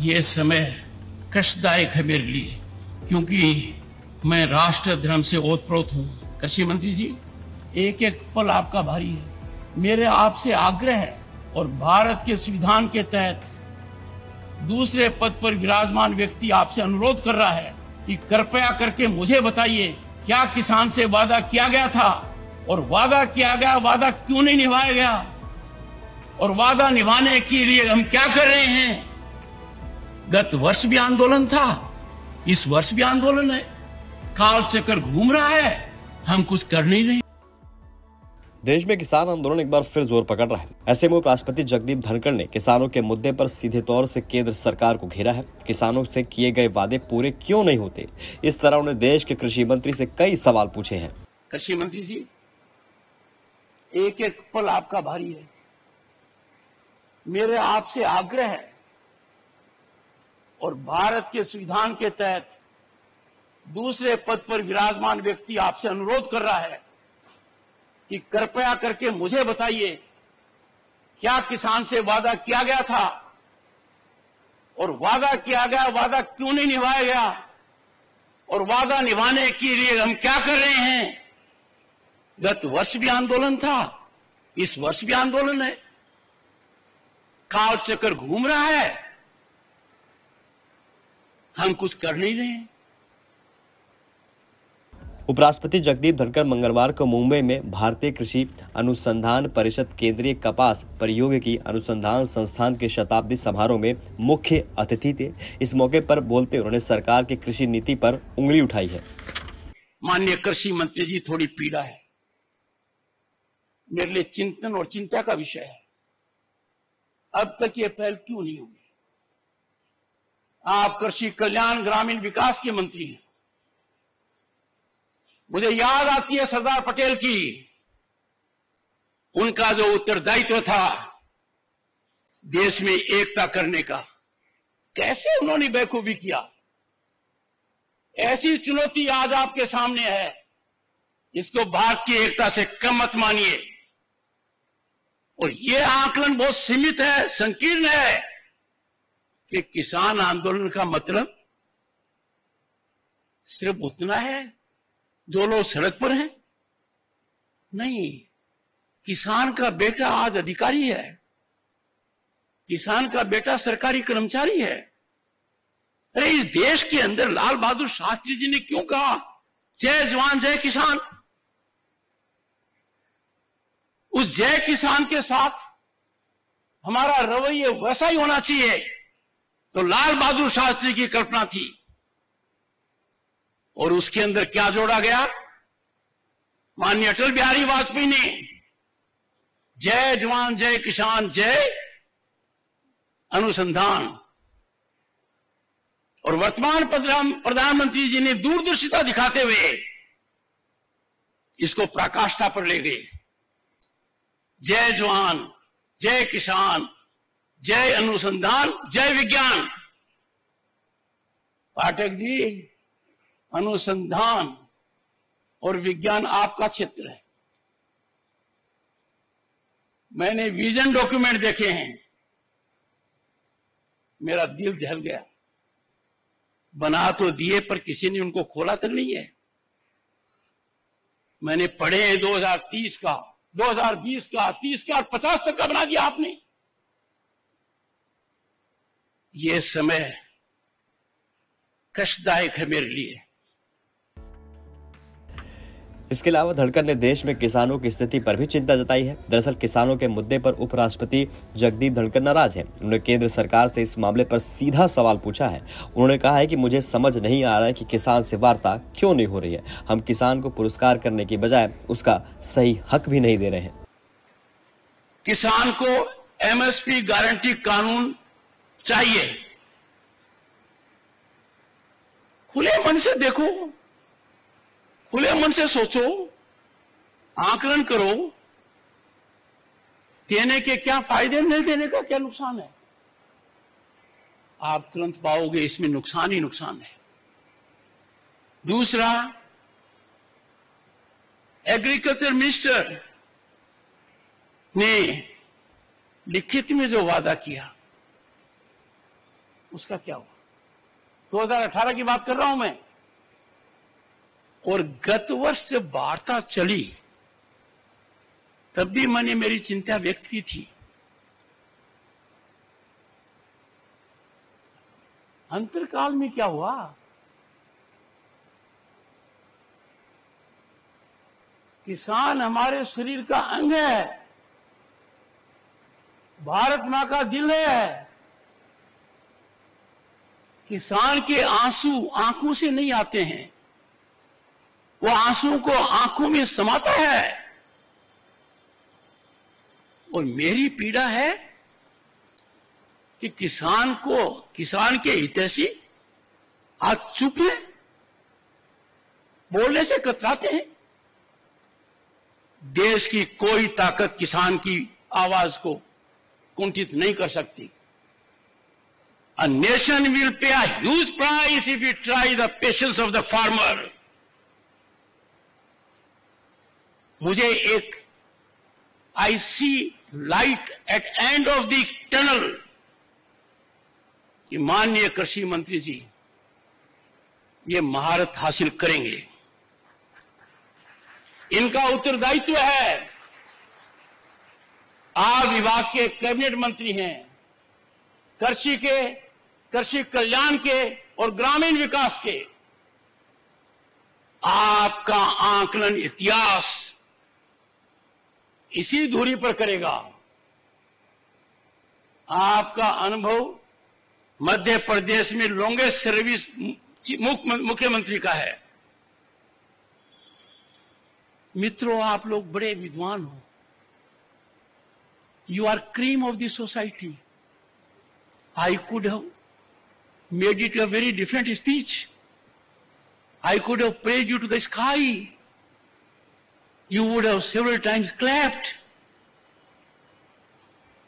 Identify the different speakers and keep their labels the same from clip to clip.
Speaker 1: ये समय कष्टदायक है मेरे लिए, क्योंकि मैं राष्ट्र धर्म से ओतप्रोत हूँ। कृषि मंत्री जी, एक एक पल आपका भारी है। मेरे आपसे आग्रह है और भारत के संविधान के तहत दूसरे पद पर विराजमान व्यक्ति आपसे अनुरोध कर रहा है कि कृपया करके मुझे बताइए, क्या किसान से वादा किया गया था और वादा किया गया वादा क्यों नहीं निभाया गया, और वादा निभाने के लिए हम क्या कर रहे हैं। गत वर्ष भी आंदोलन था, इस वर्ष भी आंदोलन है, काल चक्कर घूम रहा है, हम कुछ कर नहीं रहे।
Speaker 2: देश में किसान आंदोलन एक बार फिर जोर पकड़ रहा है। ऐसे में उपराष्ट्रपति जगदीप धनखड़ ने किसानों के मुद्दे पर सीधे तौर से केंद्र सरकार को घेरा है। किसानों से किए गए वादे पूरे क्यों नहीं होते, इस तरह उन्होंने देश के कृषि मंत्री से कई सवाल पूछे हैं।
Speaker 1: कृषि मंत्री जी, एक एक पल आपका भारी है। मेरे आपसे आग्रह है और भारत के संविधान के तहत दूसरे पद पर विराजमान व्यक्ति आपसे अनुरोध कर रहा है कि कृपया करके मुझे बताइए, क्या किसान से वादा किया गया था और वादा किया गया वादा क्यों नहीं निभाया गया, और वादा निभाने के लिए हम क्या कर रहे हैं। गत वर्ष भी आंदोलन था, इस वर्ष भी आंदोलन है, काल चक्कर घूम रहा है, हम कुछ कर नहीं रहे हैं।
Speaker 2: उपराष्ट्रपति जगदीप धनखड़ मंगलवार को मुंबई में भारतीय कृषि अनुसंधान परिषद केंद्रीय कपास प्रौद्योगिकी अनुसंधान संस्थान के शताब्दी समारोह में मुख्य अतिथि थे। इस मौके पर बोलते उन्होंने सरकार की कृषि नीति पर उंगली उठाई है।
Speaker 1: माननीय कृषि मंत्री जी, थोड़ी पीड़ा है, मेरे लिए चिंतन और चिंता का विषय है। अब तक ये पहल क्यों नहीं हुई। आप कृषि कल्याण ग्रामीण विकास के मंत्री हैं। मुझे याद आती है सरदार पटेल की, उनका जो उत्तरदायित्व था देश में एकता करने का, कैसे उन्होंने बेखूबी किया। ऐसी चुनौती आज आपके सामने है, इसको भारत की एकता से कम मत मानिए। और यह आकलन बहुत सीमित है, संकीर्ण है कि किसान आंदोलन का मतलब सिर्फ उतना है जो लोग सड़क पर हैं। नहीं, किसान का बेटा आज अधिकारी है, किसान का बेटा सरकारी कर्मचारी है। अरे इस देश के अंदर लाल बहादुर शास्त्री जी ने क्यों कहा, जय जवान जय किसान। उस जय किसान के साथ हमारा रवैया वैसा ही होना चाहिए, तो लाल बहादुर शास्त्री की कल्पना थी। और उसके अंदर क्या जोड़ा गया, माननीय अटल बिहारी वाजपेयी ने जय जवान जय किसान जय अनुसंधान, और वर्तमान प्रधानमंत्री जी ने दूरदर्शिता दिखाते हुए इसको पराकाष्ठा पर ले गए। जय जवान जय किसान जय अनुसंधान जय विज्ञान। पाठक जी, अनुसंधान और विज्ञान आपका क्षेत्र है। मैंने विजन डॉक्यूमेंट देखे हैं, मेरा दिल दहल गया। बना तो दिए पर किसी ने उनको खोला तक नहीं है। मैंने पढ़े हैं 2030 का, 2020 का, 30 का और 50 तक का बना दिया आपने। यह समय कष्टदायक है मेरे लिए।
Speaker 2: इसके अलावा धनखड़ ने देश में किसानों की स्थिति पर भी चिंता जताई है। दरअसल किसानों के मुद्दे पर उपराष्ट्रपति जगदीप धनखड़ नाराज हैं। उन्होंने केंद्र सरकार से इस मामले पर सीधा सवाल पूछा है। उन्होंने कहा है कि मुझे समझ नहीं आ रहा है कि किसान से वार्ता क्यों नहीं हो रही है। हम किसान को पुरस्कार करने की बजाय उसका सही हक भी नहीं दे रहे हैं।
Speaker 1: किसान को एमएसपी गारंटी कानून चाहिए। खुले मन से देखो, खुले मन से सोचो, आकलन करो, देने के क्या फायदे, नहीं देने का क्या नुकसान है। आप तुरंत पाओगे इसमें नुकसान ही नुकसान है। दूसरा, एग्रीकल्चर मिनिस्टर ने लिखित में जो वादा किया, उसका क्या हुआ? 2018 की बात कर रहा हूं मैं। और गत वर्ष जब वार्ता चली तब भी मैंने मेरी चिंता व्यक्त की थी। अंतरकाल में क्या हुआ? किसान हमारे शरीर का अंग है, भारत मां का दिल है। किसान के आंसू आंखों से नहीं आते हैं, वो आंसू को आंखों में समाता है। और मेरी पीड़ा है कि किसान के हितैषी आज चुप है, बोलने से कतराते हैं। देश की कोई ताकत किसान की आवाज को कुंठित नहीं कर सकती। A nation will pay a huge price if we try the patience of the farmer. मुझे एक I see light at end of the tunnel कि माननीय कृषि मंत्री जी ये महारत हासिल करेंगे। इनका उत्तरदायित्व है। आप विभाग के कैबिनेट मंत्री हैं, कृषि कल्याण के और ग्रामीण विकास के। आपका आकलन इतिहास इसी दूरी पर करेगा। आपका अनुभव मध्य प्रदेश में लॉन्गेस्ट सर्विस मुख्यमंत्री का है। मित्रों, आप लोग बड़े विद्वान हो। You are cream of the society. I could have made it a very different speech. I could have praised you to the sky. You would have several times clapped.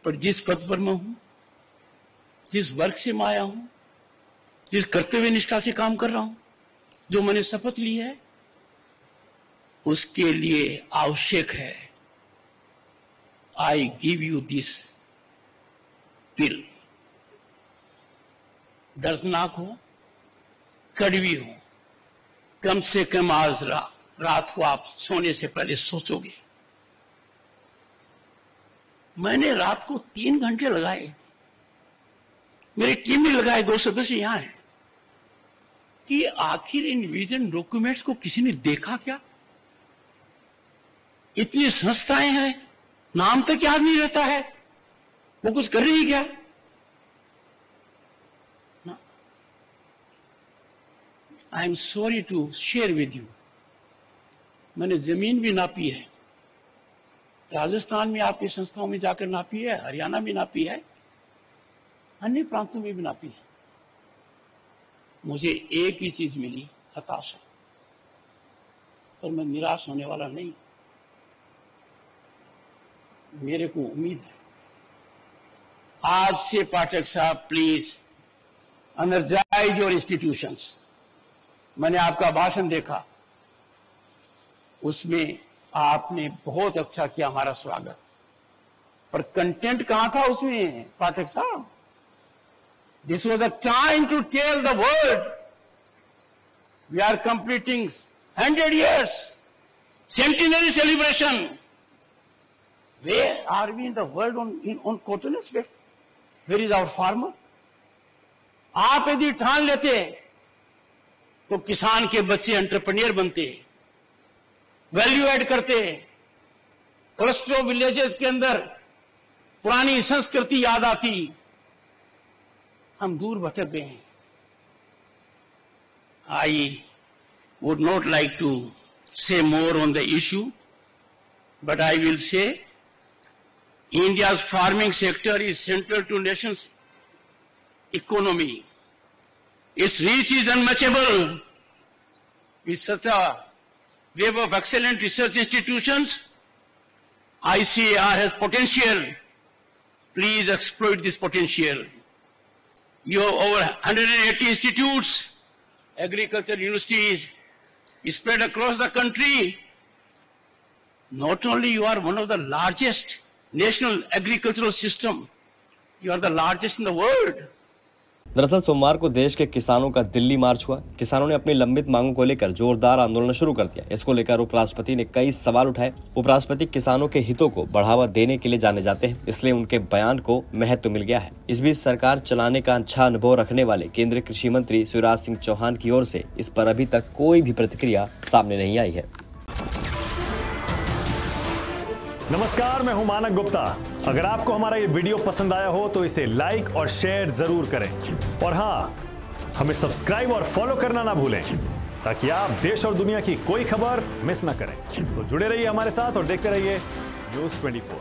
Speaker 1: पर जिस पद पर मैं हूं, जिस वर्ग से मैं आया हूं, जिस कर्तव्य निष्ठा से काम कर रहा हूं, जो मैंने शपथ ली है, उसके लिए आवश्यक है I give you this bill. दर्दनाक हो, कड़वी हो, कम से कम आज रात को आप सोने से पहले सोचोगे। मैंने रात को 3 घंटे लगाए, मेरी टीम ने लगाए, 2 सदस्य यहां हैं, कि आखिर इन विजन डॉक्यूमेंट्स को किसी ने देखा क्या? इतनी संस्थाएं हैं, नाम तक याद नहीं रहता है, वो कुछ कर रही क्या? I am sorry to share with you, मैंने जमीन भी नापी है, राजस्थान में आपकी संस्थाओं में जाकर नापी है, हरियाणा में नापी है, अन्य प्रांतों में भी नापी है। मुझे एक ही चीज मिली, हताशा। पर मैं निराश होने वाला नहीं। मेरे को उम्मीद है आज से पाठक साहब प्लीज एनर्जाइज योर इंस्टीट्यूशंस। मैंने आपका भाषण देखा, उसमें आपने बहुत अच्छा किया हमारा स्वागत, पर कंटेंट कहां था उसमें पाठक साहब? This was a time to tell the world we are completing 100 years centenary celebration. Where are we in the world on cotton aspect? Where is our farmer? आप यदि ठान लेते तो किसान के बच्चे एंटरप्रेन्योर बनते, वैल्यू ऐड करते, क्लस्टर विलेजेस के अंदर पुरानी संस्कृति याद आती। हम दूर भटक गए हैं। I would not like to say more on the issue, but I will say India's farming sector is central to nation's economy. Its reach is unmatchable. With such a wave of excellent research institutions, ICAR has potential. Please exploit this potential. You have over 180 institutes, agricultural universities spread across the country. Not only you are one of the largest national agricultural system, you are the largest in the world.
Speaker 2: दरअसल सोमवार को देश के किसानों का दिल्ली मार्च हुआ। किसानों ने अपनी लंबित मांगों को लेकर जोरदार आंदोलन शुरू कर दिया। इसको लेकर उपराष्ट्रपति ने कई सवाल उठाए। उपराष्ट्रपति किसानों के हितों को बढ़ावा देने के लिए जाने जाते हैं, इसलिए उनके बयान को महत्व मिल गया है। इस बीच सरकार चलाने का अच्छा अनुभव रखने वाले केंद्रीय कृषि मंत्री शिवराज सिंह चौहान की ओर से इस पर अभी तक कोई भी प्रतिक्रिया सामने नहीं आई है।
Speaker 3: नमस्कार, मैं हूं मानक गुप्ता। अगर आपको हमारा ये वीडियो पसंद आया हो तो इसे लाइक और शेयर जरूर करें, और हाँ, हमें सब्सक्राइब और फॉलो करना ना भूलें ताकि आप देश और दुनिया की कोई खबर मिस ना करें। तो जुड़े रहिए हमारे साथ और देखते रहिए News 24।